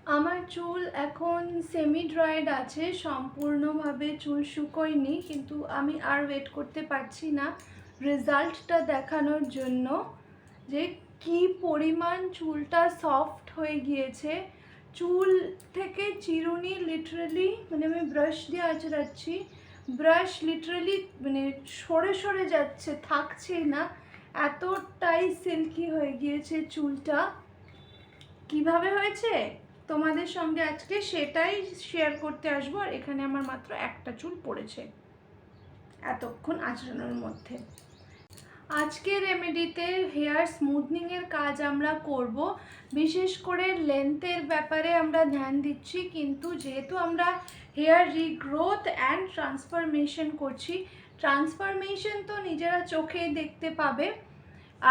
আমার চুল এখন সেমি ড্রাইড আছে, সম্পূর্ণভাবে চুল শুকোয়নি, কিন্তু আমি আর ওয়েট করতে পারছি না রেজাল্টটা দেখানোর জন্য যে কি পরিমাণ চুলটা সফট হয়ে গিয়েছে। চুল থেকে চিরুনি লিটারালি, মানে আমি ব্রাশ দিয়ে আঁচড়াচ্ছি, ব্রাশ লিটারালি মানে সরে সরে যাচ্ছে, থাকছেই না, এতটাই সিল্কি হয়ে গিয়েছে চুলটা। কিভাবে হয়েছে তোমাদের সঙ্গে আজকে সেটাই শেয়ার করতে আসবো। আর এখানে আমার মাত্র একটা চুল পড়েছে এতক্ষণ আঁচড়ানোর মধ্যে। আজকে রেমেডিতে হেয়ার স্মুথনিংয়ের কাজ আমরা করব, বিশেষ করে লেন্থের ব্যাপারে আমরা ধ্যান দিচ্ছি, কিন্তু যেহেতু আমরা হেয়ার রিগ্রোথ অ্যান্ড ট্রান্সফরমেশন করছি, ট্রান্সফরমেশন তো নিজেরা চোখে দেখতে পাবে,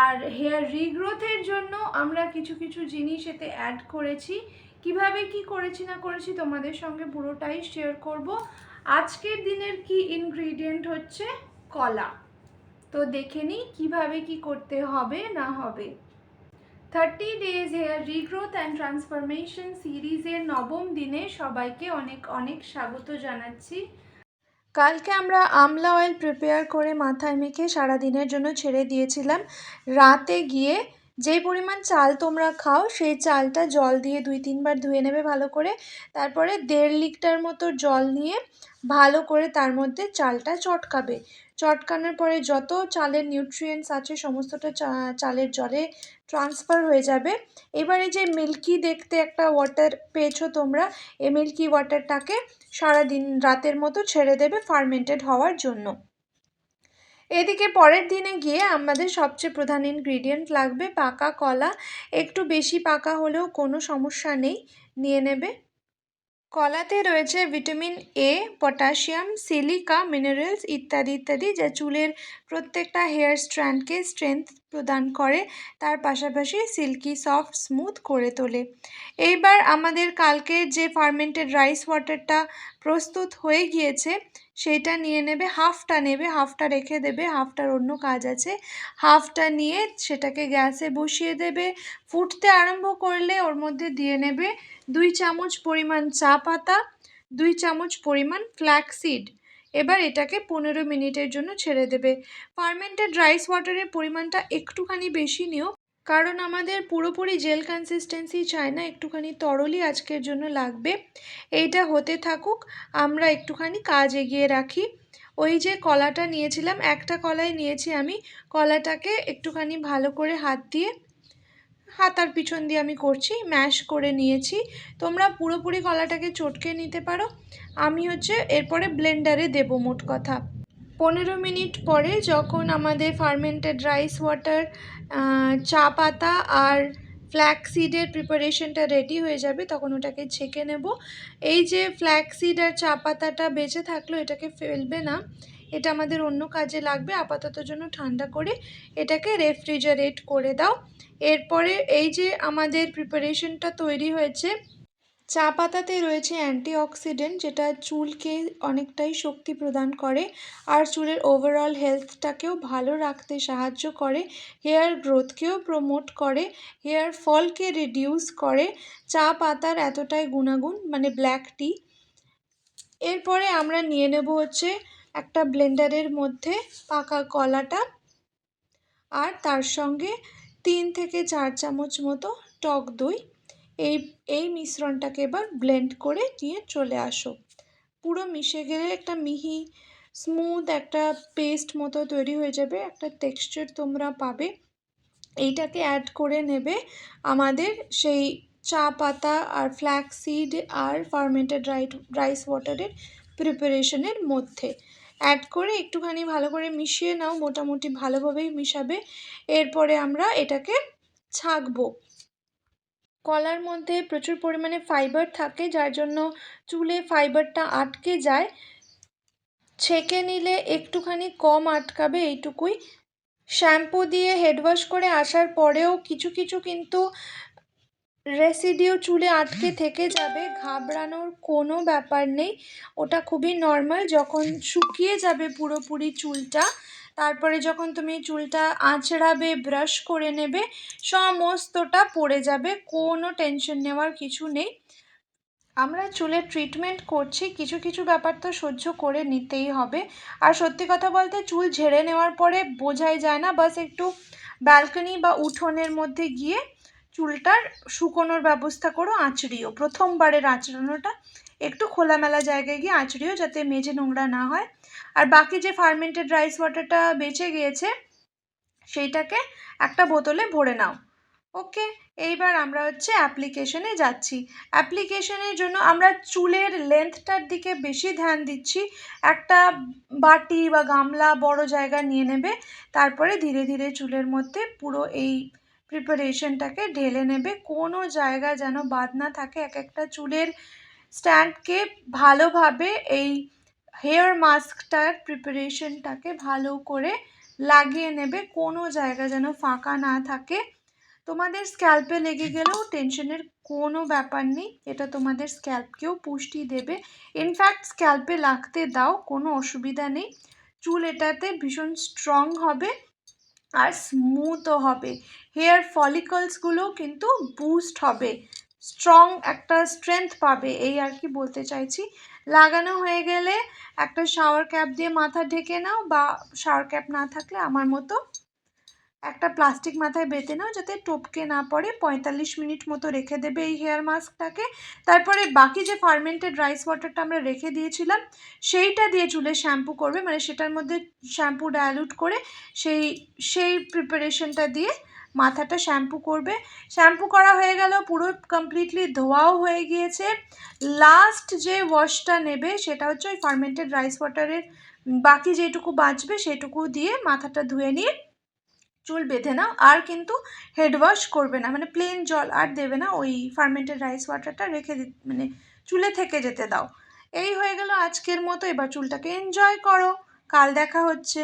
আর হেয়ার রিগ্রোথের জন্য আমরা কিছু কিছু জিনিস এতে অ্যাড করেছি। কিভাবে কি করেছি না করেছি তোমাদের সঙ্গে পুরোটাই শেয়ার করব। আজকের দিনের কি ইনগ্রিডিয়েন্ট হচ্ছে কলা। তো দেখে নিই কীভাবে কি করতে হবে না হবে। 30 days hair regrowth and transformation সিরিজের নবম দিনে সবাইকে অনেক অনেক স্বাগত জানাচ্ছি। কালকে আমরা আমলা অয়েল প্রিপেয়ার করে মাথায় মেখে সারাদিনের জন্য ছেড়ে দিয়েছিলাম। রাতে গিয়ে যেই পরিমাণ চাল তোমরা খাও সেই চালটা জল দিয়ে 2-3 বার ধুয়ে নেবে ভালো করে। তারপরে 1.5 লিটার মতো জল নিয়ে ভালো করে তার মধ্যে চালটা চটকাবে। চটকানোর পরে যত চালের নিউট্রিয়েন্টস আছে সমস্তটা চালের জলে ট্রান্সফার হয়ে যাবে। এবারে যে মিল্কি দেখতে একটা ওয়াটার পেয়েছো তোমরা, এই মিল্কি ওয়াটারটাকে সারাদিন রাতের মতো ছেড়ে দেবে ফার্মেন্টেড হওয়ার জন্য। এদিকে পরের দিনে গিয়ে আমাদের সবচেয়ে প্রধান ইনগ্রিডিয়েন্ট লাগবে পাকা কলা। একটু বেশি পাকা হলেও কোনো সমস্যা নেই, নিয়ে নেবে। কলাতে রয়েছে vitamin A, potassium, silica, minerals ইত্যাদি ইত্যাদি, যা চুলের প্রত্যেকটা হেয়ার স্ট্র্যান্ডকে স্ট্রেংথ প্রদান করে, তার পাশাপাশি সিল্কি সফট স্মুথ করে তোলে। এইবার আমাদের কালকের যে ফার্মেন্টেড রাইস ওয়াটারটা প্রস্তুত হয়ে গিয়েছে সেইটা নিয়ে নেবে, হাফটা রেখে দেবে, হাফটার অন্য কাজ আছে। হাফটা নিয়ে সেটাকে গ্যাসে বসিয়ে দেবে। ফুটতে আরম্ভ করলে ওর মধ্যে দিয়ে নেবে 2 চামচ পরিমাণ চা পাতা, 2 চামচ পরিমাণ ফ্ল্যাক্সিড। এবার এটাকে 15 মিনিটের জন্য ছেড়ে দেবে। ফার্মেন্টেড রাইস ওয়াটারের পরিমাণটা একটুখানি বেশি নিও, কারণ আমাদের পুরোপুরি জেল কনসিস্টেন্সি চাই না, একটুখানি তরলই আজকের জন্য লাগবে। এইটা হতে থাকুক, আমরা একটুখানি কাজ এগিয়ে রাখি। ওই যে কলাটা নিয়েছিলাম, একটা কলাই নিয়েছি আমি, কলাটাকে একটুখানি ভালো করে হাতার পিছন দিয়ে আমি করছি, ম্যাশ করে নিয়েছি। তোমরা পুরোপুরি কলাটাকে চটকে নিতে পারো, আমি এরপরে ব্লেন্ডারে দেবো। মোট কথা 15 মিনিট পরে যখন আমাদের ফার্মেন্টেড রাইস ওয়াটার, চা পাতা আর ফ্ল্যাক্সিডের প্রিপারেশনটা রেডি হয়ে যাবে, তখন ওটাকে ছেঁকে নেব। এই যে ফ্ল্যাক্সিড আর চা পাতাটা বেঁচে থাকলো, এটাকে ফেলবে না, এটা আমাদের অন্য কাজে লাগবে। আপাতত জন্য ঠান্ডা করে এটাকে রেফ্রিজারেট করে দাও। এরপরে এই যে আমাদের প্রিপারেশনটা তৈরি হয়েছে, চা পাতাতে রয়েছে অ্যান্টিঅক্সিডেন্ট, যেটা চুলকে অনেকটাই শক্তি প্রদান করে আর চুলের ওভারঅল হেলথটাকেও ভালো রাখতে সাহায্য করে, হেয়ার গ্রোথকেও প্রমোট করে, হেয়ার ফলকে রিডিউস করে। চা পাতার এতটাই গুণাগুণ, মানে ব্ল্যাক টি। এরপরে আমরা নিয়ে নেব একটা ব্লেন্ডারের মধ্যে পাকা কলাটা, আর তার সঙ্গে 3 থেকে 4 চামচ মতো টক দই। এই মিশ্রণটাকে এবার ব্লেন্ড করে নিয়ে চলে আসো। পুরো মিশে গেলে একটা মিহি স্মুথ একটা পেস্ট মতো তৈরি হয়ে যাবে, একটা টেক্সচার তোমরা পাবে। এইটাকে অ্যাড করে নেবে আমাদের সেই চা পাতা আর ফ্ল্যাক্সিড আর ফার্মেন্টেড রাইস ওয়াটারের প্রিপারেশনের মধ্যে অ্যাড করে একটুখানি ভালো করে মিশিয়ে নাও, মোটামুটি ভালোভাবেই মিশাবে। এরপরে আমরা এটাকে ছাঁকবো। কলার মধ্যে প্রচুর পরিমাণে ফাইবার থাকে, যার জন্য চুলে ফাইবারটা আটকে যায়। ছেঁকে নিলে একটুখানি কম আটকাবে, এইটুকুই। শ্যাম্পু দিয়ে হেড ওয়াশ করে আসার পরেও কিছু কিছু কিন্তু রেসিডিউ চুলে আটকে থেকে যাবে, ঘাবড়ানোর কোনো ব্যাপার নেই, ওটা খুবই নর্মাল। যখন শুকিয়ে যাবে পুরোপুরি চুলটা, তারপরে যখন তুমি চুলটা আঁচড়াবে, ব্রাশ করে নেবে, সমস্তটা পড়ে যাবে, কোনো টেনশন নেওয়ার কিছু নেই। আমরা চুলের ট্রিটমেন্ট করছি, কিছু কিছু ব্যাপার তো সহ্য করে নিতেই হবে। আর সত্যি কথা বলতে চুল ঝেড়ে নেওয়ার পরে বোঝাই যায় না, বাস একটু ব্যালকনি বা উঠোনের মধ্যে গিয়ে চুলটার শুকোনোর ব্যবস্থা করো, আঁচড়িও। প্রথমবারের আঁচড়ানোটা একটু খোলামেলা জায়গায় গিয়ে আঁচড়িও, যাতে মেজে নোংরা না হয়। আর বাকি যে ফার্মেন্টেড রাইস ওয়াটারটা বেঁচে গিয়েছে সেইটাকে একটা বোতলে ভরে নাও। ওকে, এইবার আমরা অ্যাপ্লিকেশনে যাচ্ছি। অ্যাপ্লিকেশনের জন্য আমরা চুলের লেন্থটার দিকে বেশি ধ্যান দিচ্ছি। একটা বাটি বা গামলা বড় জায়গা নিয়ে নেবে, তারপরে ধীরে ধীরে চুলের মধ্যে পুরো এই প্রিপারেশনটাকে ঢেলে নেবে, কোনো জায়গা যেন বাদ না থাকে। এক একটা চুলের স্ট্যান্ডকে ভালোভাবে এই হেয়ার মাস্কটার প্রিপারেশনটাকে ভালো করে লাগিয়ে নেবে, কোনো জায়গা যেন ফাঁকা না থাকে। তোমাদের স্ক্যাল্পে লেগে গেলেও টেনশনের কোনো ব্যাপার নেই, এটা তোমাদের স্ক্যাল্পকেও পুষ্টি দেবে। ইনফ্যাক্ট স্ক্যাল্পে লাগতে দাও, কোনো অসুবিধা নেই। চুল এটাতে ভীষণ স্ট্রং হবে আর স্মুথও হবে। হেয়ার ফলিকলসগুলো কিন্তু বুস্ট হবে, স্ট্রং একটা স্ট্রেংথ পাবে, এই আর কি বলতে চাইছি। লাগানো হয়ে গেলে একটা শাওয়ার ক্যাপ দিয়ে মাথা ঢেকে নাও, বা শাওয়ার ক্যাপ না থাকলে আমার মতো একটা প্লাস্টিক মাথায় বেঁধে নাও, যাতে টপকে না পড়ে। 45 মিনিট মতো রেখে দেবে এই হেয়ার মাস্কটাকে। তারপরে বাকি যে ফার্মেন্টেড রাইস ওয়াটারটা আমরা রেখে দিয়েছিলাম সেইটা দিয়ে চুলে শ্যাম্পু করবে, মানে সেটার মধ্যে শ্যাম্পু ডাইলুট করে সেই সেই প্রিপারেশনটা দিয়ে মাথাটা শ্যাম্পু করবে। শ্যাম্পু করা হয়ে গেল, পুরো কমপ্লিটলি ধোয়াও হয়ে গিয়েছে। লাস্ট যে ওয়াশটা নেবে সেটা হচ্ছে ওই ফার্মেন্টেড রাইস ওয়াটারের বাকি যেটুকু বাঁচবে সেটুকু দিয়ে মাথাটা ধুয়ে নিয়ে চুল বেঁধে নাও। আর কিন্তু হেড ওয়াশ করবে না, মানে প্লেন জল আর দেবে না, ওই ফার্মেন্টেড রাইস ওয়াটারটা রেখে মানে চুলে থেকে যেতে দাও। এই হয়ে গেল আজকের মতো। এবার চুলটাকে এনজয় করো, কাল দেখা হচ্ছে।